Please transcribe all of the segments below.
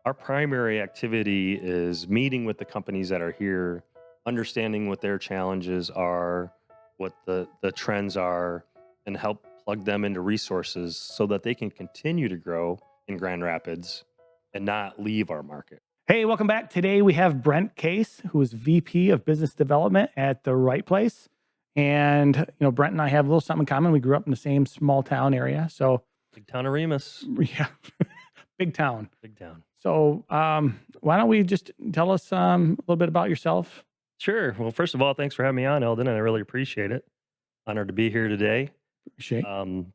Our primary activity is meeting with the companies that are here, understanding what their challenges are, what the trends are, and help plug them into resources so that they can continue to grow in Grand Rapids and not leave our market. Hey, welcome back. Today we have Brent Case, who is VP of Business Development at the Right Place. And, Brent and I have a little something in common. We grew up in the same small town area. So, Big town of Remus. yeah, big town. Big town. So, why don't we just tell us a little bit about yourself? Sure. Well, first of all, thanks for having me on, Eldon, and I really appreciate it. Honored to be here today. Appreciate. Um,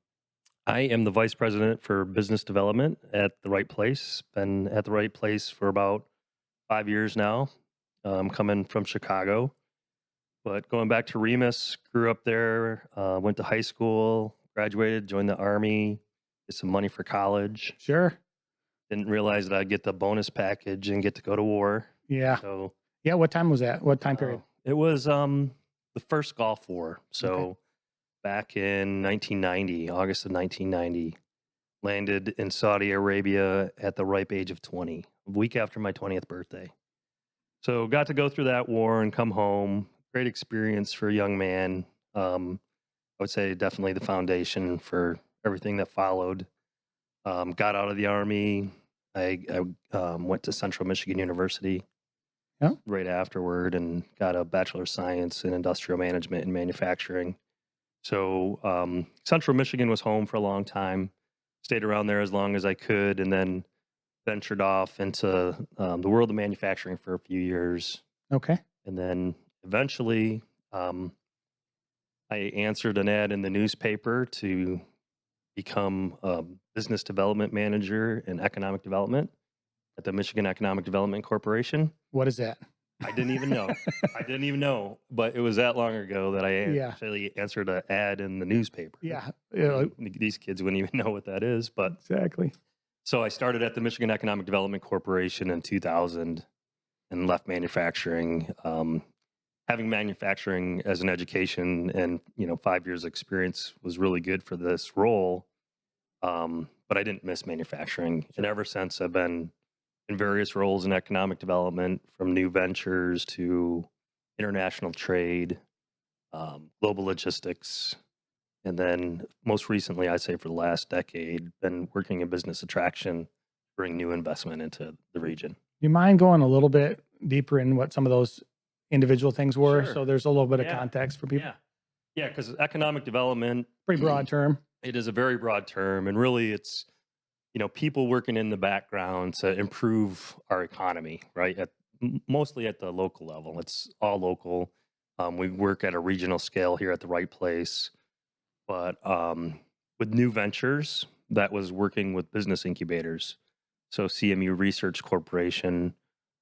I am the vice president for business development at the Right Place. Been at the Right Place for about 5 years now. Coming from Chicago, but going back to Remus, grew up there, went to high school, graduated, joined the Army, get some money for college. Sure. Didn't realize that I'd get the bonus package and get to go to war. Yeah. So Yeah. What time was that? What time period? it was the first Gulf War. So Okay. back in 1990, August of 1990, landed in Saudi Arabia at the ripe age of 20, a week after my 20th birthday. So got to go through that war and come home. Great experience for a young man. I would say definitely the foundation for everything that followed. Got out of the Army. I went to Central Michigan University Yeah. right afterward and got a Bachelor of Science in Industrial Management and Manufacturing. So Central Michigan was home for a long time. Stayed around there as long as I could, and then ventured off into the world of manufacturing for a few years. Okay. And then eventually, I answered an ad in the newspaper to become a business development manager in economic development at the Michigan Economic Development Corporation. What is that? I didn't even know. I didn't even know, but it was that long ago that I Yeah. actually answered an ad in the newspaper. Yeah. These kids wouldn't even know what that is, but Exactly. so I started at the Michigan Economic Development Corporation in 2000 and left manufacturing. Having manufacturing as an education and 5 years experience was really good for this role, but I didn't miss manufacturing. And ever since, I've been in various roles in economic development, from new ventures to international trade, global logistics, and then most recently, I'd say for the last decade, been working in business attraction, bring new investment into the region. You mind going a little bit deeper in what some of those individual things were? Sure. So there's a little bit of Yeah. context for people. Yeah. Yeah, because economic development, Pretty broad term. it is a very broad term, and really it's people working in the background to improve our economy, right? Mostly at the local level. It's all local. We work at a regional scale here at the Right Place, but with new ventures, that was working with business incubators. So CMU Research Corporation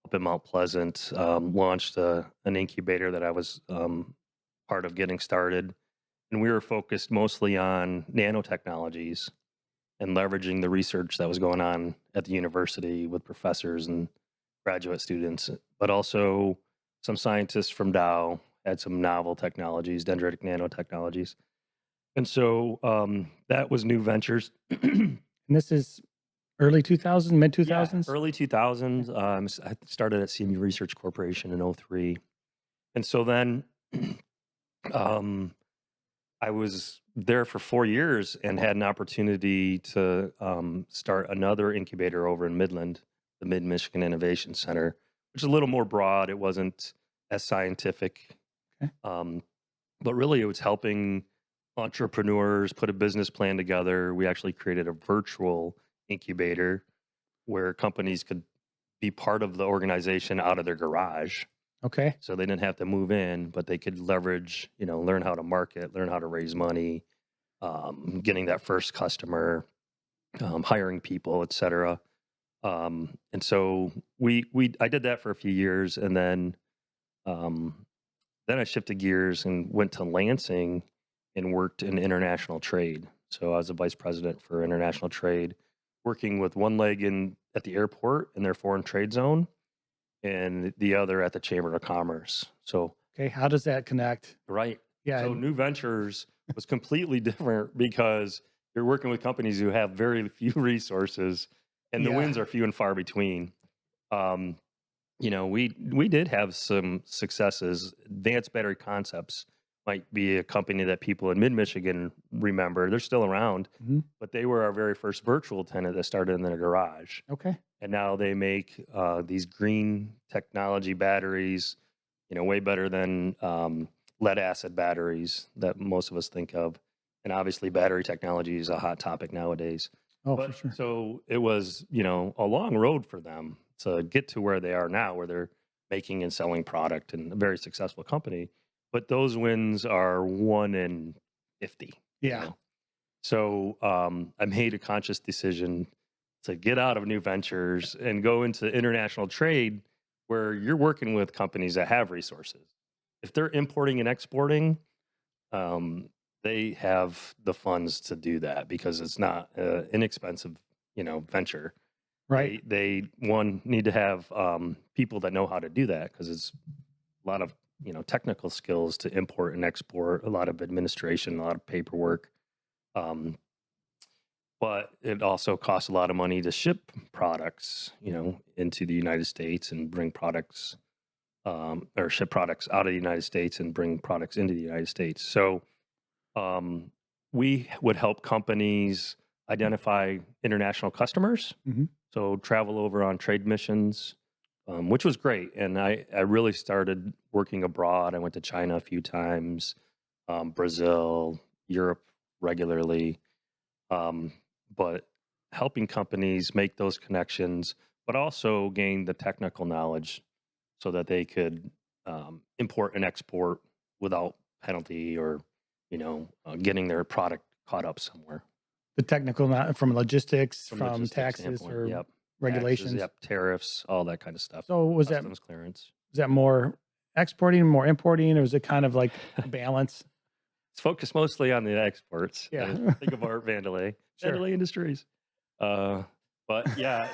up in Mount Pleasant launched an incubator that I was part of getting started, and we were focused mostly on nanotechnologies and leveraging the research that was going on at the university with professors and graduate students, but also some scientists from Dow had some novel technologies, dendritic nanotechnologies. And so that was new ventures. And this is early 2000s, mid Yeah, 2000s? early 2000s. I started at CMU Research Corporation in '03. And so then um, I was there for 4 years and had an opportunity to start another incubator over in Midland, the Mid Michigan Innovation Center, which is a little more broad. It wasn't as scientific, Okay. but really it was helping entrepreneurs put a business plan together. We actually created a virtual incubator where companies could be part of the organization out of their garage. Okay. So they didn't have to move in, but they could leverage, learn how to market, learn how to raise money, getting that first customer, hiring people, et cetera. And so I did that for a few years, and then I shifted gears and went to Lansing and worked in international trade. So I was a vice president for international trade, working with one leg in at the airport in their foreign trade zone, and the other at the Chamber of Commerce. So Okay. How does that connect? right. Yeah. So New Ventures was completely different because you're working with companies who have very few resources, and the Yeah. wins are few and far between. Um, we did have some successes. Advanced Battery Concepts might be a company that people in mid Michigan remember. They're still around, Mhm. but they were our very first virtual tenant that started in their garage. Okay. And now they make these green technology batteries, way better than lead acid batteries that most of us think of. And obviously, battery technology is a hot topic nowadays. Oh, for But sure. so it was, a long road for them to get to where they are now, where they're making and selling product and a very successful company. But those wins are 1 in 50, you Yeah. know. So I made a conscious decision to get out of new ventures and go into international trade where you're working with companies that have resources. If they're importing and exporting, um, they have the funds to do that because it's not inexpensive, venture. Right. They one need to have people that know how to do that because it's a lot of technical skills to import and export, a lot of administration, a lot of paperwork. Um, but it also costs a lot of money to ship products, into the United States and bring products, or ship products out of the United States and bring products into the United States. So um, we would help companies identify international customers. Mhm. So travel over on trade missions, which was great. And I really started working abroad. I went to China a few times, Brazil, Europe regularly, um, but helping companies make those connections, but also gain the technical knowledge so that they could import and export without penalty or getting their product caught up somewhere. The technical, not from logistics, From from logistics taxes standpoint, or yep. Taxes, regulations. yep, tariffs, all that kind of stuff. So Customs clearance. was that more exporting, more importing, or was it kind of like a balance? It's focused mostly on the exports. Yeah. Think of Art Vandelay, Sure. Vandelay Industries. Uh, but yeah,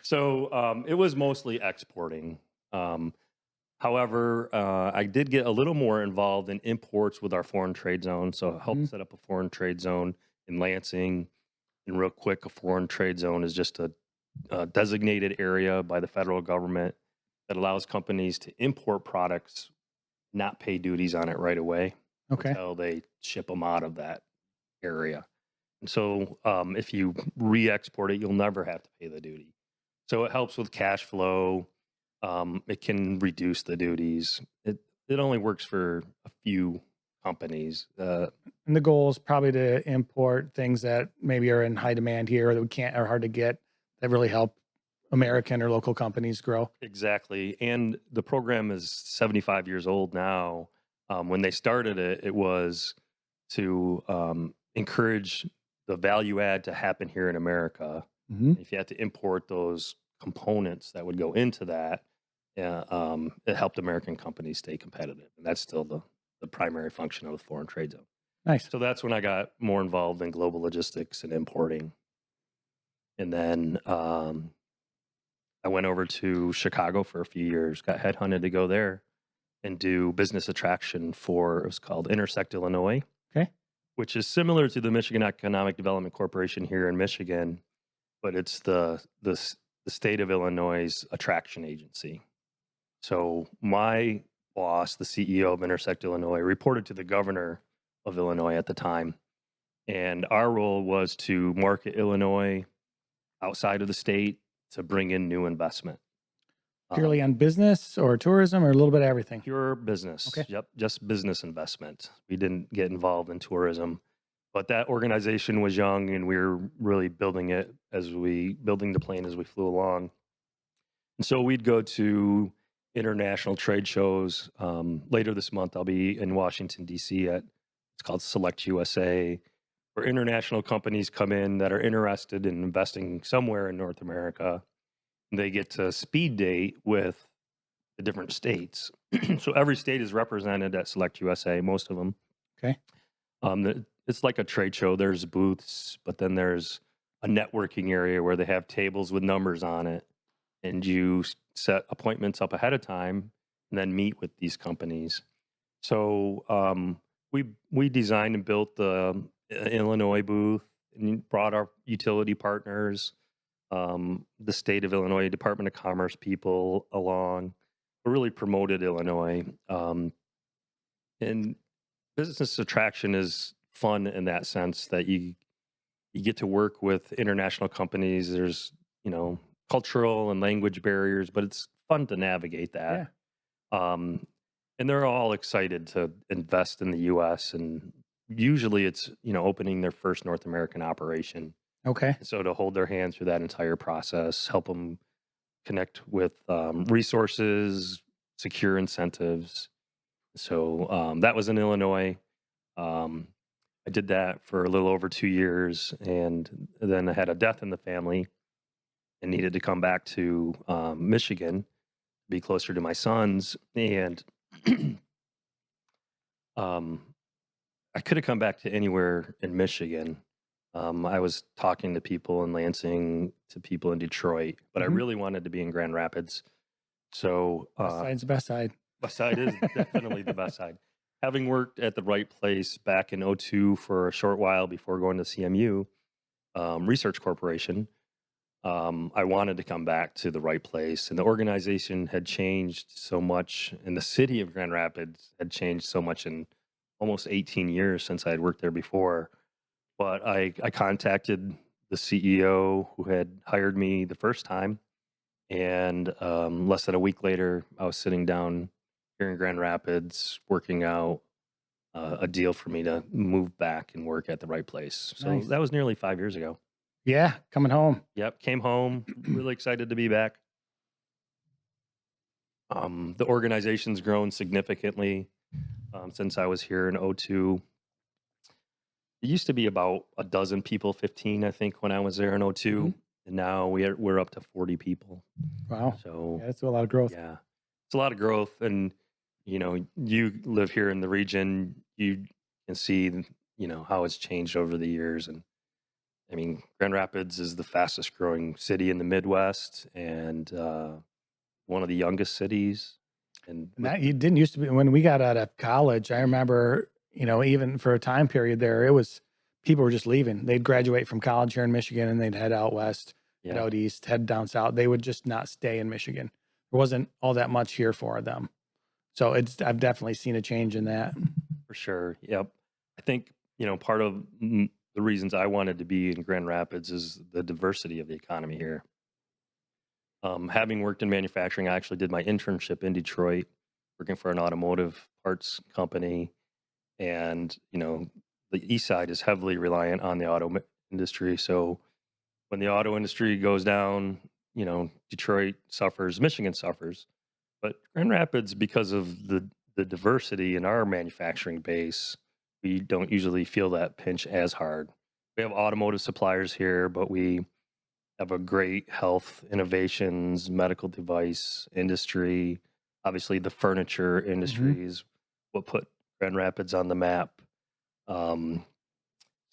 so it was mostly exporting. Um, However, I did get a little more involved in imports with our foreign trade zone. So I helped Mhm. set up a foreign trade zone in Lansing. And real quick, a foreign trade zone is just a designated area by the federal government that allows companies to import products, not pay duties on it right away Okay. until they ship them out of that area. And so if you re export it, you'll never have to pay the duty. So it helps with cash flow. It can reduce the duties. It only works for a few companies. And the goal is probably to import things that maybe are in high demand here that we can't are hard to get that really help American or local companies grow. Exactly. And the program is 75 years old now. When they started it, it was to encourage the value add to happen here in America. Mhm. If you had to import those components that would go into that, it helped American companies stay competitive. And that's still the primary function of the foreign trade zone. Nice. So that's when I got more involved in global logistics and importing. And then I went over to Chicago for a few years, got headhunted to go there and do business attraction for, it was called Intersect Illinois, Okay. which is similar to the Michigan Economic Development Corporation here in Michigan, but it's the state of Illinois' attraction agency. So my boss, the CEO of Intersect Illinois, reported to the governor of Illinois at the time, and our role was to market Illinois outside of the state to bring in new investment. Purely Um, on business or tourism or a little bit of everything. Pure business. Okay. Yep, just business investment. We didn't get involved in tourism, but that organization was young, and we were really building it building the plane as we flew along. And so we'd go to international trade shows. Later this month, I'll be in Washington D.C. at it's called Select USA, where international companies come in that are interested in investing somewhere in North America. They get to speed date with the different states. So every state is represented at Select USA, most of them. Okay. It's like a trade show. There's booths, but then there's a networking area where they have tables with numbers on it, and you set appointments up ahead of time and then meet with these companies. So we designed and built the Illinois booth and brought our utility partners. the state of Illinois, Department of Commerce people along, really promoted Illinois. And business attraction is fun in that sense that you get to work with international companies. There's, cultural and language barriers, but it's fun to navigate that. Yeah. Um, and they're all excited to invest in the US, and usually it's, opening their first North American operation. Okay. So to hold their hand through that entire process, help them connect with resources, secure incentives. So that was in Illinois. Um, I did that for a little over 2 years, and then I had a death in the family and needed to come back to Michigan, be closer to my sons. And um, I could have come back to anywhere in Michigan. I was talking to people in Lansing, to people in Detroit, but I Hmm. really wanted to be in Grand Rapids. So West side's the best side. West Side is definitely the best side. Having worked at the right place back in '02 for a short while before going to CMU Research Corporation, I wanted to come back to the right place. And the organization had changed so much, and the city of Grand Rapids had changed so much in almost 18 years since I had worked there before. But I contacted the CEO who had hired me the first time, and less than a week later, I was sitting down here in Grand Rapids working out a deal for me to move back and work at the right place. So Nice. that was nearly 5 years ago. Yeah, coming home. Yep, came home, really excited to be back. The organization's grown significantly since I was here in '02. It used to be about a dozen people, 15, I think, when I was there in Hmm. '02, and now we're up to 40 people. Wow. So Yeah, that's a lot of growth. yeah, it's a lot of growth, and you live here in the region, you can see how it's changed over the years, and I mean, Grand Rapids is the fastest growing city in the Midwest, and one of the youngest cities, and And that you didn't used to be when we got out of college. I remember, even for a time period there, it was people were just leaving. They'd graduate from college here in Michigan and they'd head out west, head yeah, out east, head down south. They would just not stay in Michigan. There wasn't all that much here for them. So I've definitely seen a change in that. for sure. Yep. I think, part of the reasons I wanted to be in Grand Rapids is the diversity of the economy here. Having worked in manufacturing, I actually did my internship in Detroit, working for an automotive parts company. And, the east side is heavily reliant on the industry. So when the auto industry goes down, Detroit suffers, Michigan suffers. But Grand Rapids, because of the diversity in our manufacturing base, we don't usually feel that pinch as hard. We have automotive suppliers here, but we have a great health, innovations, medical device industry. Obviously, the furniture Hmm. industry is what put Grand Rapids on the map. Um,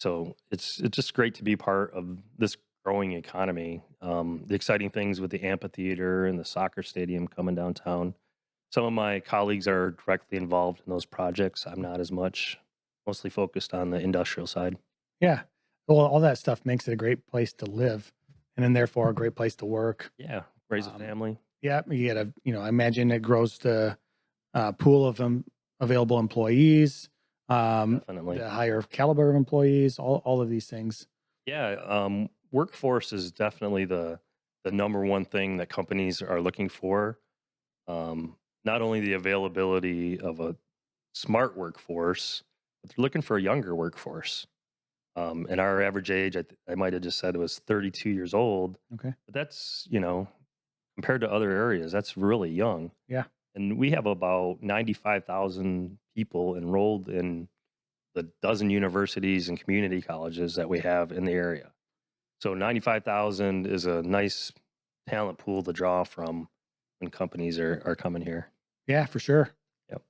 so it's just great to be part of this growing economy. The exciting things with the amphitheater and the soccer stadium coming downtown. Some of my colleagues are directly involved in those projects. I'm not as much, mostly focused on the industrial side. Yeah. Well, all that stuff makes it a great place to live and then therefore a great place to work. Yeah, raise a Um, family. yeah, you get I imagine it grows the pool of available employees, Definitely. the higher caliber of employees, all of these things. Yeah, workforce is definitely the number one thing that companies are looking for. Not only the availability of a smart workforce, but they're looking for a younger workforce. And our average age, I might have just said it was 32 years old, Okay. but that's, compared to other areas, that's really young. Yeah. And we have about 95,000 people enrolled in the dozen universities and community colleges that we have in the area. So 95,000 is a nice talent pool to draw from when companies are coming here. Yeah, for sure. Yep.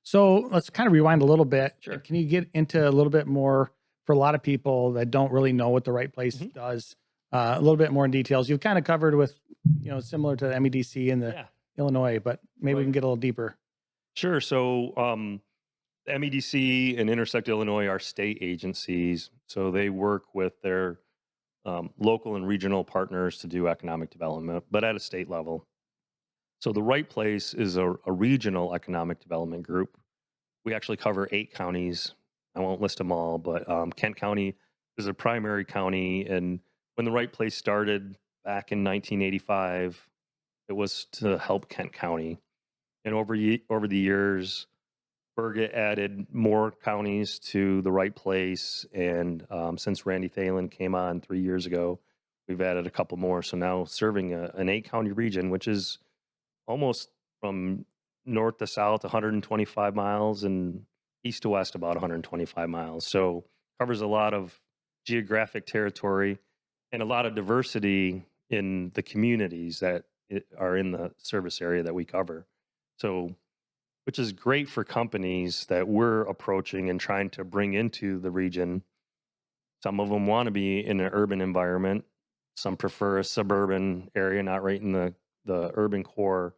So let's kind of rewind a little bit. Sure. Can you get into a little bit more for a lot of people that don't really know what the right place Mhm. does? A little bit more in details. You've kind of covered with, similar to the MEDC and the Yeah. Illinois, but maybe we Right. can get a little deeper. Sure. So the MEDC and Intersect Illinois are state agencies. So they work with their local and regional partners to do economic development, but at a state level. So the Right Place is a regional economic development group. We actually cover 8 counties. I won't list them all, but Kent County is a primary county. And when the Right Place started back in 1985, it was to help Kent County. And over the years, Berget added more counties to the Right Place. And since Randy Thalen came on 3 years ago, we've added a couple more. So now serving an 8 county region, which is almost from north to south 125 miles and east to west about 125 miles. So covers a lot of geographic territory and a lot of diversity in the communities that are in the service area that we cover. So which is great for companies that we're approaching and trying to bring into the region. Some of them want to be in an urban environment. Some prefer a suburban area, not right in the urban core.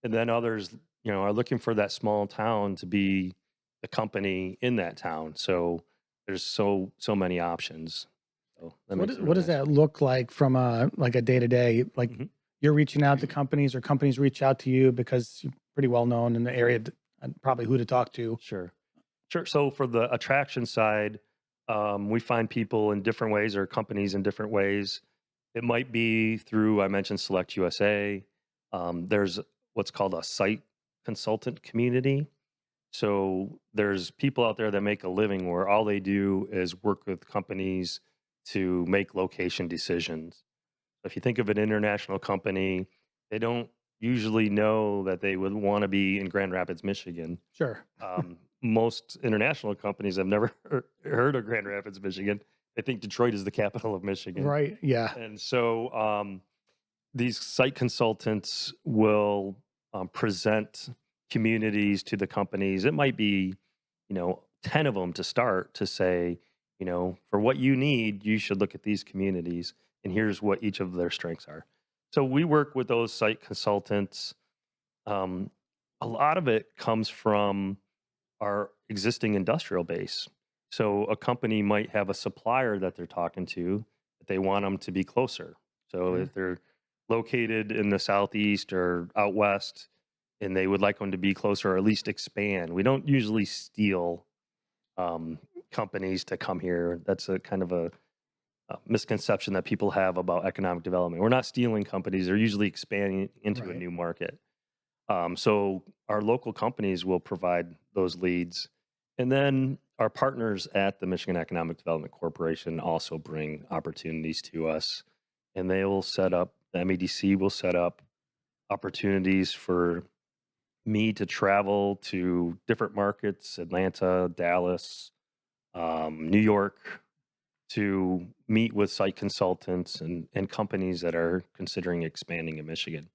And then others, are looking for that small town to be the company in that town. So there's so many options. So that So makes it what really does nice. that look like from a like a day to day? Like Mhm. you're reaching out to companies, or companies reach out to you because you're pretty well known in the area, and probably who to talk to. Sure. Sure. So for the attraction side, we find people in different ways or companies in different ways. It might be through, I mentioned Select USA. There's what's called a site consultant community. So there's people out there that make a living where all they do is work with companies to make location decisions. If you think of an international company, they don't usually know that they would want to be in Grand Rapids, Michigan. Sure. Most international companies have never heard of Grand Rapids, Michigan. They think Detroit is the capital of Michigan. Right. Yeah. And so these site consultants will present communities to the companies. It might be, 10 of them to start to say, for what you need, you should look at these communities, and here's what each of their strengths are. So we work with those site consultants. Um, a lot of it comes from our existing industrial base. So a company might have a supplier that they're talking to that they want them to be closer. So Okay. if they're located in the southeast or out west and they would like them to be closer or at least expand, we don't usually steal um, companies to come here. That's a kind of a misconception that people have about economic development. We're not stealing companies; they're usually expanding into a Right. new market. So our local companies will provide those leads. And then our partners at the Michigan Economic Development Corporation also bring opportunities to us. And they will set up, the MEDC will set up opportunities for me to travel to different markets, Atlanta, Dallas, New York, to meet with site consultants and companies that are considering expanding in Michigan.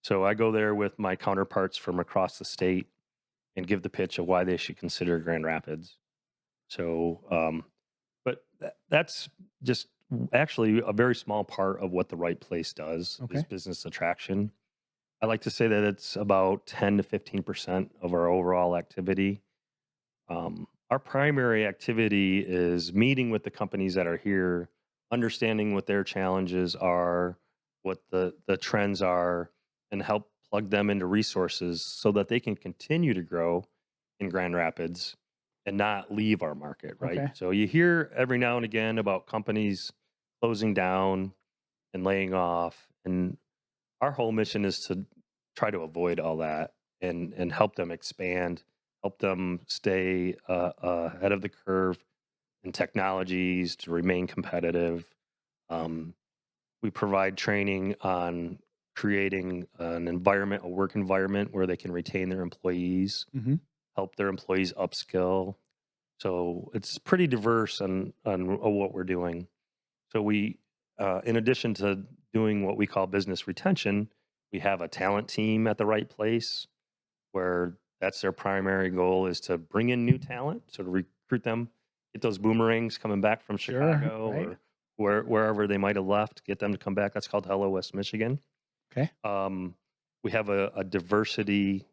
So I go there with my counterparts from across the state and give the pitch of why they should consider Grand Rapids. So, but that's just actually a very small part of what the Right Place does is Okay. business attraction. I like to say that it's about 10 to 15% of our overall activity. Our primary activity is meeting with the companies that are here, understanding what their challenges are, what the trends are, and help plug them into resources so that they can continue to grow in Grand Rapids and not leave our market, right? Okay. So you hear every now and again about companies closing down and laying off. And our whole mission is to try to avoid all that and help them expand, help them stay ahead of the curve in technologies to remain competitive. Um, we provide training on creating an environment, a work environment where they can retain their employees, Hmm. help their employees upskill. So it's pretty diverse on what we're doing. So we, in addition to doing what we call business retention, we have a talent team at the Right Place where that's their primary goal is to bring in new talent, so to recruit them, get those boomerangs coming back from Sure. Chicago Right. or wherever they might have left, get them to come back. That's called Hello West Michigan. Okay. Um, we have a diversity,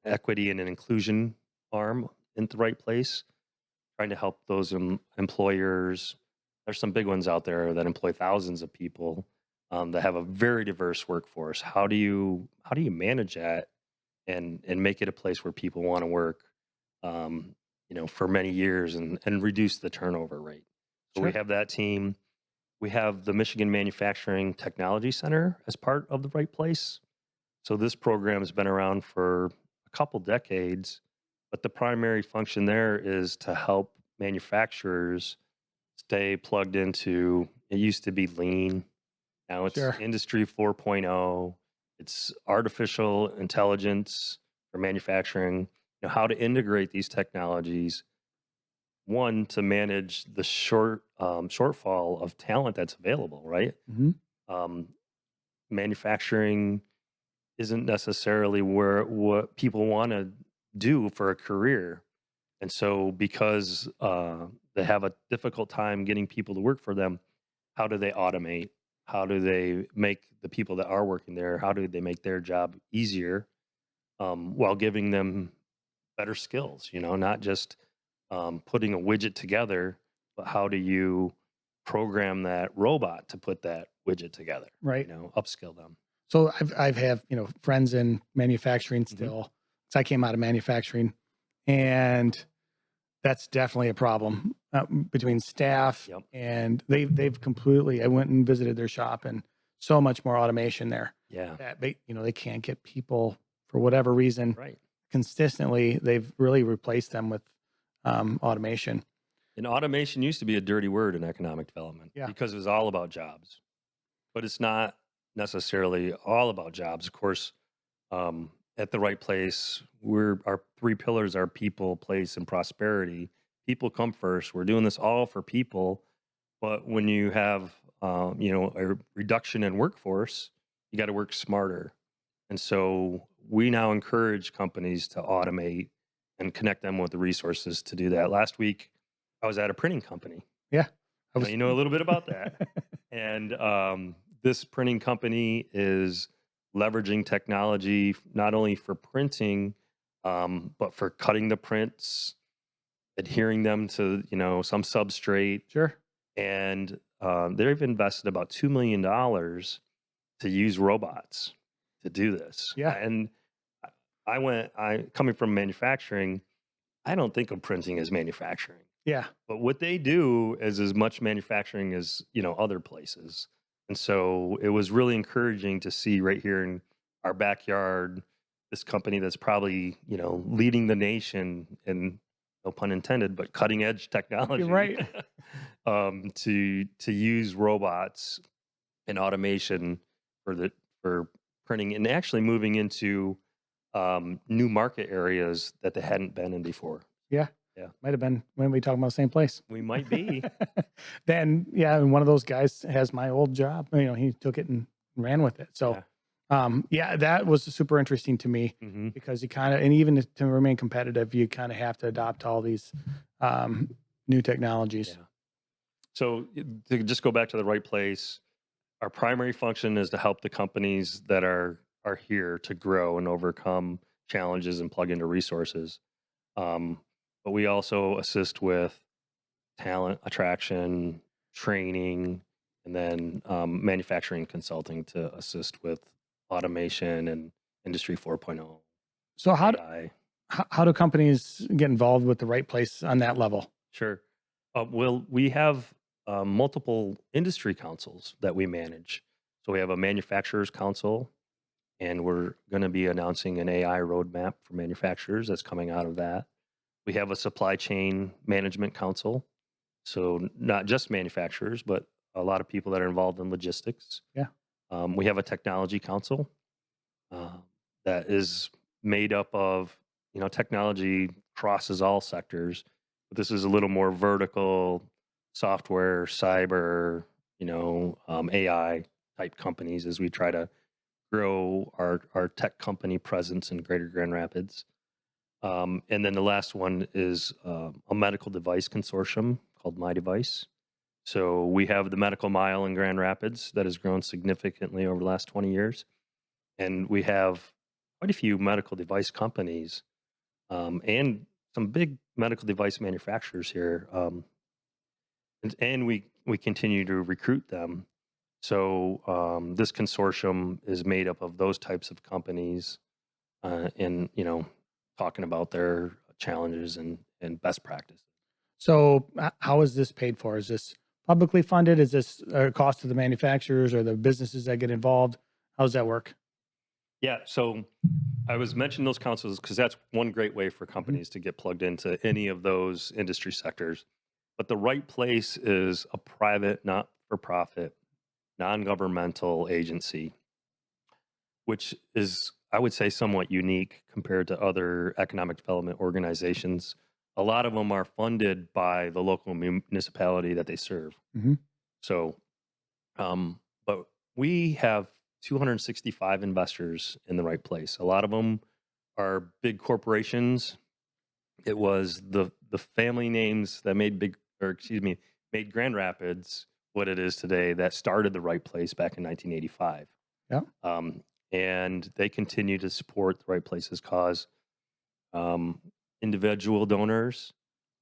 equity, and an inclusion arm in the Right Place, trying to help those employers there's some big ones out there that employ thousands of people, that have a very diverse workforce. How do you manage that and make it a place where people want to work, for many years and reduce the turnover rate? So we Sure. have that team. We have the Michigan Manufacturing Technology Center as part of the Right Place. So this program has been around for a couple decades, but the primary function there is to help manufacturers stay plugged into. It used to be lean, now it's Sure. industry 4.0. It's artificial intelligence for manufacturing. How to integrate these technologies, one, to manage the shortfall of talent that's available, right? Hmm. Um, Manufacturing isn't necessarily where what people want to do for a career. And so, because they have a difficult time getting people to work for them, how do they automate? How do they make the people that are working there? How do they make their job easier, while giving them better skills? Not just putting a widget together, but how do you program that robot to put that widget together? Right. Upskill them. So I've have friends in manufacturing Hmm. still. So I came out of manufacturing, and that's definitely a problem between staff, Yep. and they've completely. I went and visited their shop, and so much more automation there Yeah. that they can't get people for whatever reason Right. consistently. They've really replaced them with automation. And automation used to be a dirty word in economic development Yeah. because it was all about jobs, but it's not necessarily all about jobs. Of course, at the right place, our three pillars are people, place, and prosperity. People come first. We're doing this all for people, but when you have a reduction in workforce, you got to work smarter. And so we now encourage companies to automate and connect them with the resources to do that. Last week, I was at a printing company. Yeah. I Now, was. you know a little bit about that. And this printing company is leveraging technology not only for printing, but for cutting the prints, adhering them to some substrate, Sure. and they've invested about $2 million to use robots to do this. Yeah. And I coming from manufacturing, I don't think of printing as manufacturing. Yeah. But what they do is as much manufacturing as, other places. And so it was really encouraging to see right here in our backyard this company that's probably, leading the nation in, no pun intended, but cutting edge You're technology, right. to use robots and automation for printing and actually moving into new market areas that they hadn't been in before. Yeah. Yeah, Might have been when we talking about the same place. we might be. Then yeah, and one of those guys has my old job. He took it and ran with it. So Yeah. yeah, that was super interesting to me Hmm. because you kind of, and even to remain competitive, you kind of have to adopt all these um, new technologies. Yeah. So to just go back to the right place, our primary function is to help the companies that are here to grow and overcome challenges and plug into resources. Um, but we also assist with talent attraction, training, and then manufacturing consulting to assist with automation and Industry 4.0 So AI. how do companies get involved with the right place on that level? Sure. Well, we have multiple industry councils that we manage. So we have a manufacturers council, and we're going to be announcing an AI roadmap for manufacturers that's coming out of that. We have a supply chain management council. So not just manufacturers, but a lot of people that are involved in logistics. Yeah. We have a technology council uh, that is made up of, technology crosses all sectors, but this is a little more vertical software, cyber, AI type companies as we try to grow our tech company presence in Greater Grand Rapids. And then the last one is a medical device consortium called My Device. So we have the medical mile in Grand Rapids that has grown significantly over the last 20 years. And we have quite a few medical device companies, and some big medical device manufacturers here. and we continue to recruit them. So this consortium is made up of those types of companies, and talking about their challenges and best practices. So, how is this paid for? Is this publicly funded? Is this a cost to the manufacturers or the businesses that get involved? How does that work? Yeah. So I was mentioning those councils because that's one great way for Mhm. companies to get plugged into any of those industry sectors. But the right place is a private, not for profit, non governmental agency, which is, I would say, somewhat unique compared to other economic development organizations. A lot of them are funded by the local municipality that they serve. Mhm. So, but we have 265 investors in the right place. A lot of them are big corporations. It was the family names that made made Grand Rapids what it is today that started the right place back in 1985. Yeah. Um, and they continue to support the right place's cause. Um, Individual donors,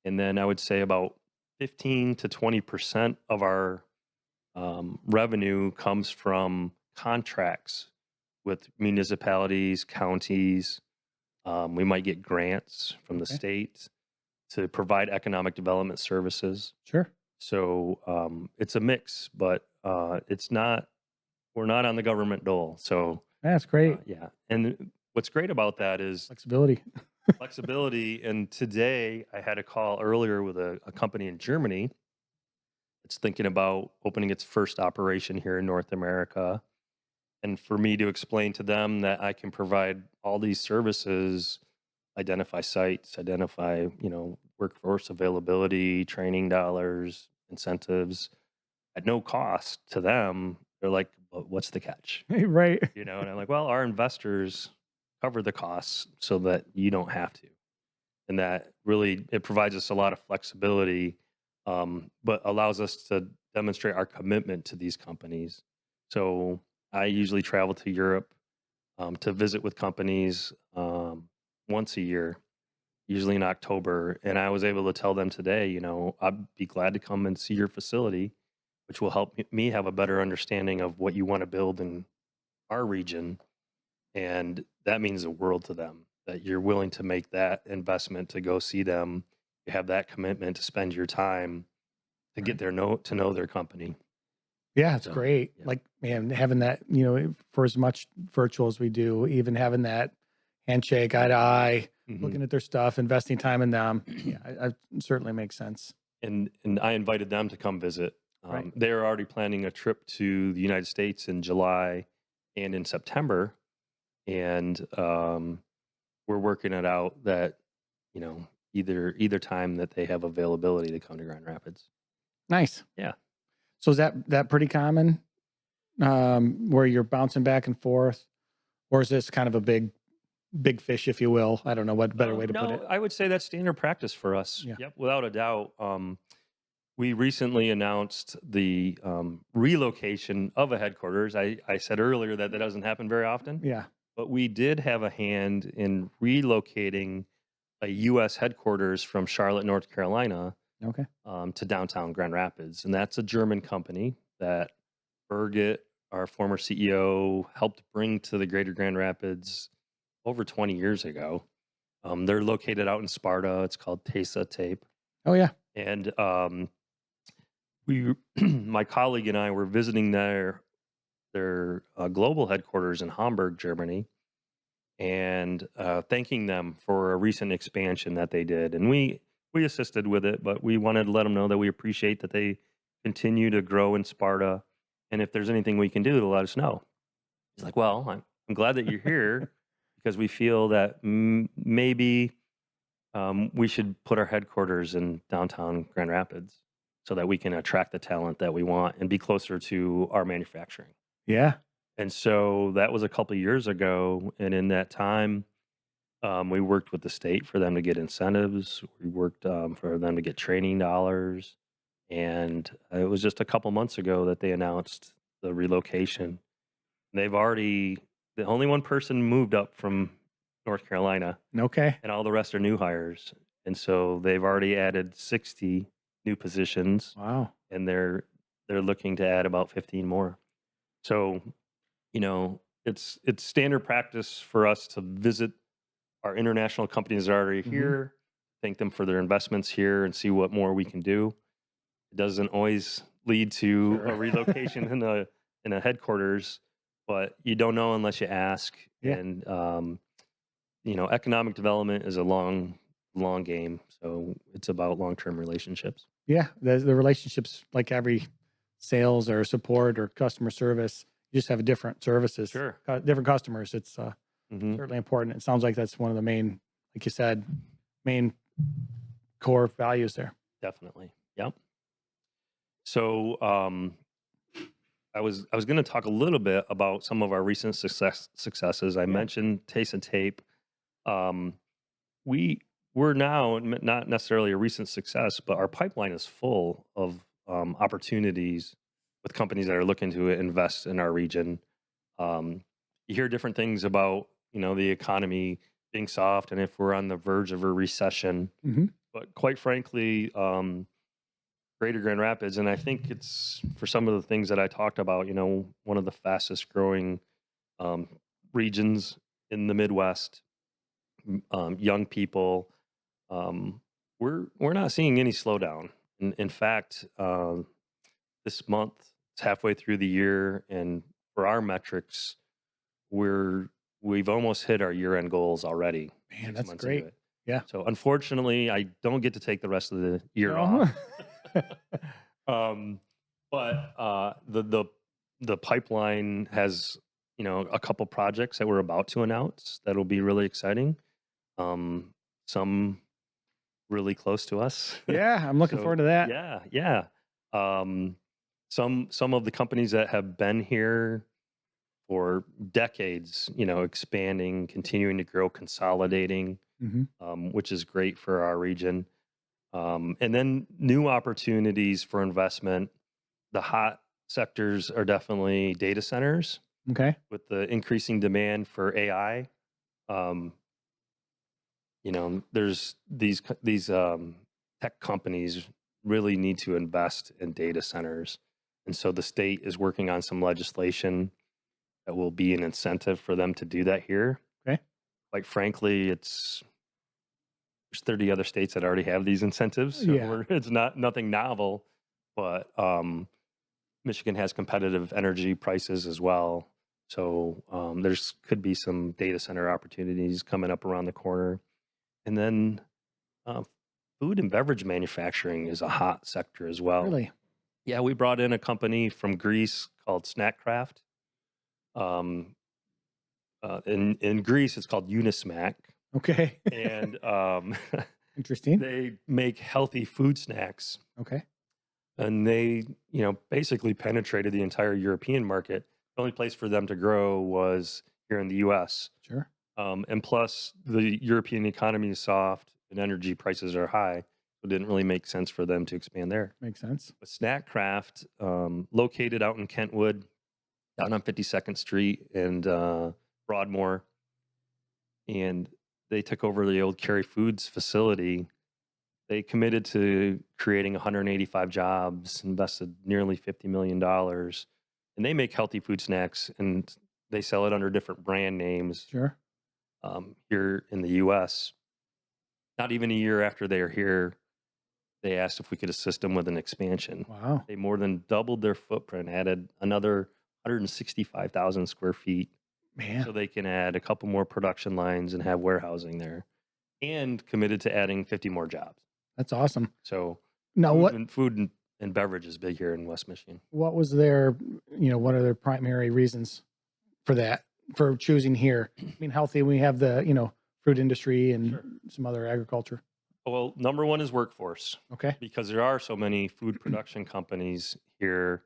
and then I would say about 15 to 20% of our revenue comes from contracts with municipalities, counties. We might get grants from the Okay. state to provide economic development services. Sure. So it's a mix, but it's not. We're not on the government dole. So That's great. yeah, and what's great about that is Flexibility. flexibility. And today I had a call earlier with a company in Germany. It's thinking about opening its first operation here in North America. And for me to explain to them that I can provide all these services, identify sites, identify, workforce availability, training dollars, incentives at no cost to them, they're like, "But what's the catch?" Right. And I'm like, well, our investors cover the costs so that you don't have to. And that really it provides us a lot of flexibility, but allows us to demonstrate our commitment to these companies. So I usually travel to Europe to visit with companies once a year, usually in October. And I was able to tell them today, I'd be glad to come and see your facility, which will help me have a better understanding of what you want to build in our region. And that means the world to them that you're willing to make that investment to go see them. You have that commitment to spend your time to get Right. their know to know their company. Yeah, it's So great. yeah. Like, man, having that, for as much virtual as we do, even having that handshake, eye to eye, Hmm. looking at their stuff, investing time in them. Yeah, I certainly makes sense. And I invited them to come visit. Right. They're already planning a trip to the United States in July and in September, and we're working it out that you know either time that they have availability to come to Grand Rapids. Nice. Yeah. So is that pretty common? Where you're bouncing back and forth, or is this kind of a big fish, if you will? I don't know what better way to put No, it. I would say that's standard practice for us. Yeah. Yep, without a doubt. We recently announced the relocation of a headquarters. I said earlier that that doesn't happen very often, Yeah. but we did have a hand in relocating a U.S. headquarters from Charlotte, North Carolina, Okay. to downtown Grand Rapids. And that's a German company that Birgit, our former CEO, helped bring to the greater Grand Rapids over 20 years ago. They're located out in Sparta. It's called Tesa Tape. Oh yeah. And my colleague and I were visiting their global headquarters in Hamburg, Germany, and thanking them for a recent expansion that they did. And we assisted with it, but we wanted to let them know that we appreciate that they continue to grow in Sparta, and if there's anything we can do to let us know. He's like, "Well, I'm glad that you're here because we feel that maybe we should put our headquarters in downtown Grand Rapids so that we can attract the talent that we want and be closer to our manufacturing." Yeah. And so that was a couple of years ago. And in that time, we worked with the state for them to get incentives. We worked for them to get training dollars. And it was just a couple months ago that they announced the relocation. They've already, the only one person moved up from North Carolina, Okay. and all the rest are new hires. And so they've already added 60 new positions, Wow. and they're looking to add about 15 more. So, it's standard practice for us to visit our international companies that are already Hmm. here, thank them for their investments here, and see what more we can do. It doesn't always lead to a Sure. relocation in a headquarters, but you don't know unless you ask. Yeah. And economic development is a long game, so it's about long-term relationships. Yeah. The relationships, like every sales or support or customer service, you just have different services, Sure. different customers. It's Hmm. certainly important. It sounds like that's one of the main, like you said, main core values there. Definitely. Yep. So I was going to talk a little bit about some of our recent successes. I Yeah. mentioned Taste and Tape. Um, we we're now not necessarily a recent success, but our pipeline is full of opportunities with companies that are looking to invest in our region. Um, you hear different things about the economy being soft and if we're on the verge of a recession. Hmm. But quite frankly, Greater Grand Rapids, and I think it's for some of the things that I talked about. One of the fastest growing um, regions in the Midwest. Young people, we're not seeing any slowdown. In fact, this month it's halfway through the year, and for our metrics, we've almost hit our year end goals already. Man, 6 that's months into great. it. Yeah. So unfortunately, I don't get to take the rest of the year No. off. um, but the pipeline has a couple projects that we're about to announce that'll be really exciting. Some really close to us. Yeah, I'm looking So forward to that. yeah, yeah. Um, some of the companies that have been here for decades, expanding, continuing to grow, consolidating, Hmm. which is great for our region. And then new opportunities for investment. The hot sectors are definitely data centers Okay. with the increasing demand for AI. Um, there's these tech companies really need to invest in data centers, and so the state is working on some legislation that will be an incentive for them to do that here. Okay. Quite frankly, there's 30 other states that already have these incentives, so Yeah. it's not nothing novel. But Michigan has competitive energy prices as well, so there's could be some data center opportunities coming up around the corner. And then uh, food and beverage manufacturing is a hot sector as well. Really. Yeah, we brought in a company from Greece called Snackcraft. Um, in Greece, it's called Unismack, Okay. and Interesting. they make healthy food snacks. Okay. And they, basically penetrated the entire European market. The only place for them to grow was here in the U.S. Sure. And plus, the European economy is soft and energy prices are high. So it didn't really make sense for them to expand there. Makes sense. But Snackcraft, located out in Kentwood, down on 52nd Street and Broadmoor, and they took over the old Cary Foods facility. They committed to creating 185 jobs, invested nearly $50 million, and they make healthy food snacks and they sell it under different brand names Sure. here in the U.S. Not even a year after they are here, they asked if we could assist them with an expansion. Wow. They more than doubled their footprint, added another 165,000 square feet Man, so they can add a couple more production lines and have warehousing there, and committed to adding 50 more jobs. that's awesome. So Now, food and beverage is big here in West Michigan. what was their, what are their primary reasons for that, for choosing here? I mean, healthy, we have the, fruit industry and Sure. some other agriculture. Well, number one is workforce, Okay. because there are so many food production companies here.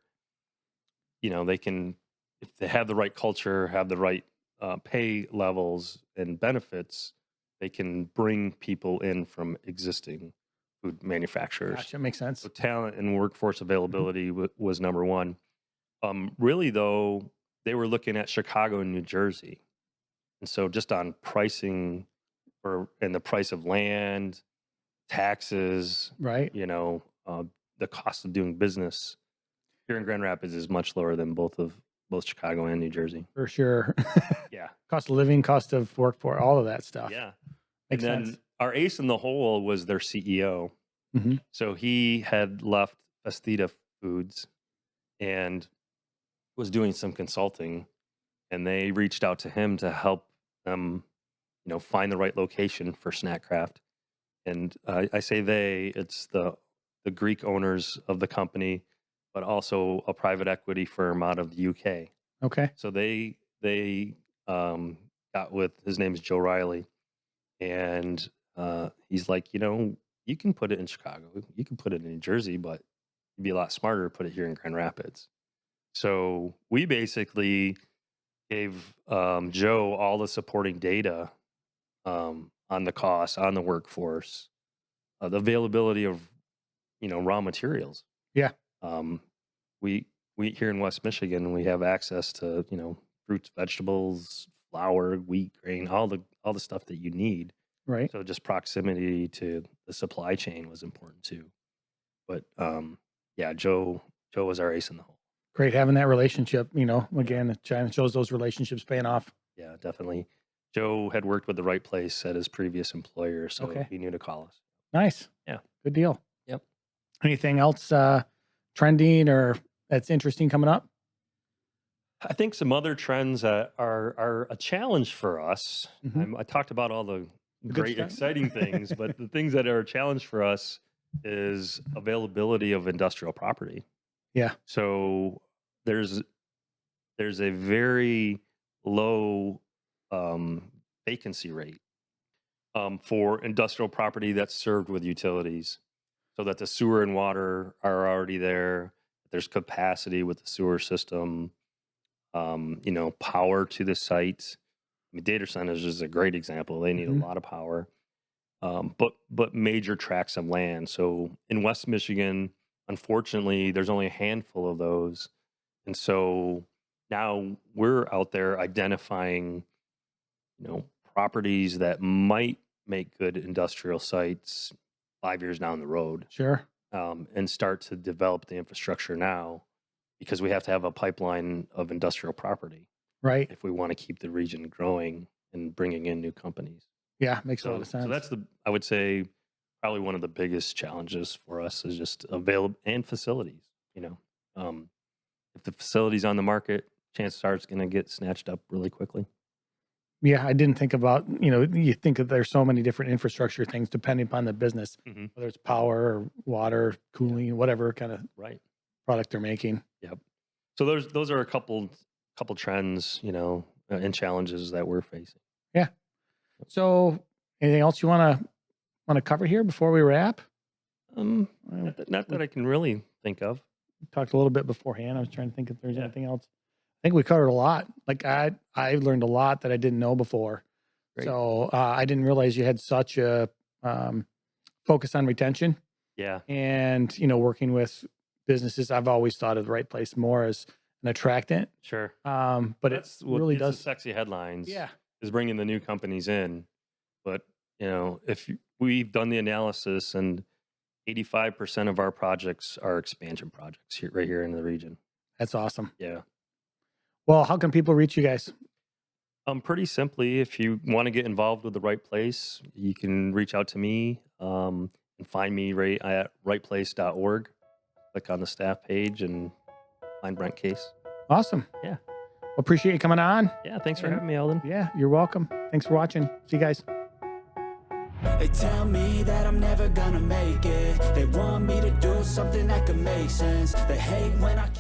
They can, if they have the right culture, have the right pay levels and benefits, they can bring people in from existing food manufacturers. Gotcha. Makes sense. So talent and workforce Mhm. availability was number one. Really, though, they were looking at Chicago and New Jersey, and so just on pricing and the price of land, taxes, Right. the cost of doing business here in Grand Rapids is much lower than both Chicago and New Jersey. For sure. Yeah. Cost of living, cost of work for all of that stuff. Yeah. And Makes then sense. our ace in the hole was their CEO. Mhm. So he had left Festida Foods and was doing some consulting, and they reached out to him to help them, find the right location for Snackcraft. And I say they, it's the Greek owners of the company, but also a private equity firm out of the UK. Okay. So they got with, his name is Joe Riley, and he's like, you can put it in Chicago, you can put it in New Jersey, but it'd be a lot smarter to put it here in Grand Rapids. So we basically gave Joe all the supporting data on the cost, on the workforce, the availability of raw materials. Yeah. Um, we here in West Michigan, we have access to fruits, vegetables, flour, wheat, grain, all the stuff that you need. Right. So just proximity to the supply chain was important too. But yeah, Joe was our ace in the hole. Great having that relationship, again, it kind of shows those relationships paying off. Yeah, definitely. Joe had worked with the right place at his previous employer, so Okay. he knew to call us. Nice. Yeah. Good deal. Yep. Anything else trending or that's interesting coming up? I think some other trends that are a challenge for us. Mhm. I talked about all the good great, stuff. exciting things, but the things that are a challenge for us is availability of industrial property. Yeah. So there's a very low vacancy rate for industrial property that's served with utilities, so that the sewer and water are already there. There's capacity with the sewer system. Power to the site. I mean, data centers is a great example. They need Mhm. a lot of power, but major tracts of land. So in West Michigan, unfortunately, there's only a handful of those, and so now we're out there identifying, properties that might make good industrial sites 5 years down the road, Sure. and start to develop the infrastructure now, because we have to have a pipeline of industrial property Right. if we want to keep the region growing and bringing in new companies. Yeah. Makes a lot So, of sense. so that's I would say, probably one of the biggest challenges for us is just available and facilities. Um, if the facility's on the market, chances are it's going to get snatched up really quickly. Yeah, I didn't think about, you think that there's so many different infrastructure things depending upon the business, Hmm. whether it's power or water, cooling, whatever kind of Right. product they're making. Yep. So those are a couple trends, and challenges that we're facing. Yeah. So anything else you want to cover here before we wrap? Not Well, that I can really think of. we talked a little bit beforehand. I was trying to think if there's Yeah. anything else. I think we covered a lot. Like I learned a lot that I didn't know before. Great. So I didn't realize you had such a focus on retention Yeah. and, working with businesses. I've always thought of the right place more as an attractant. Sure. But That's it what really gets the does. sexy headlines. Yeah. Is bringing the new companies in, but we've done the analysis, and 85% of our projects are expansion projects right here in the region. That's awesome. Yeah. Well, how can people reach you guys? Pretty simply, if you want to get involved with the right place, you can reach out to me, and find me right at rightplace.org. Click on the staff page and find Brent Case. Awesome. Yeah. Appreciate you coming on. Yeah. Thanks for And- having me, Eldon. Yeah, you're welcome. Thanks for watching. See you guys. They tell me that I'm never gonna make it. They want me to do something that could make sense. They hate when I keep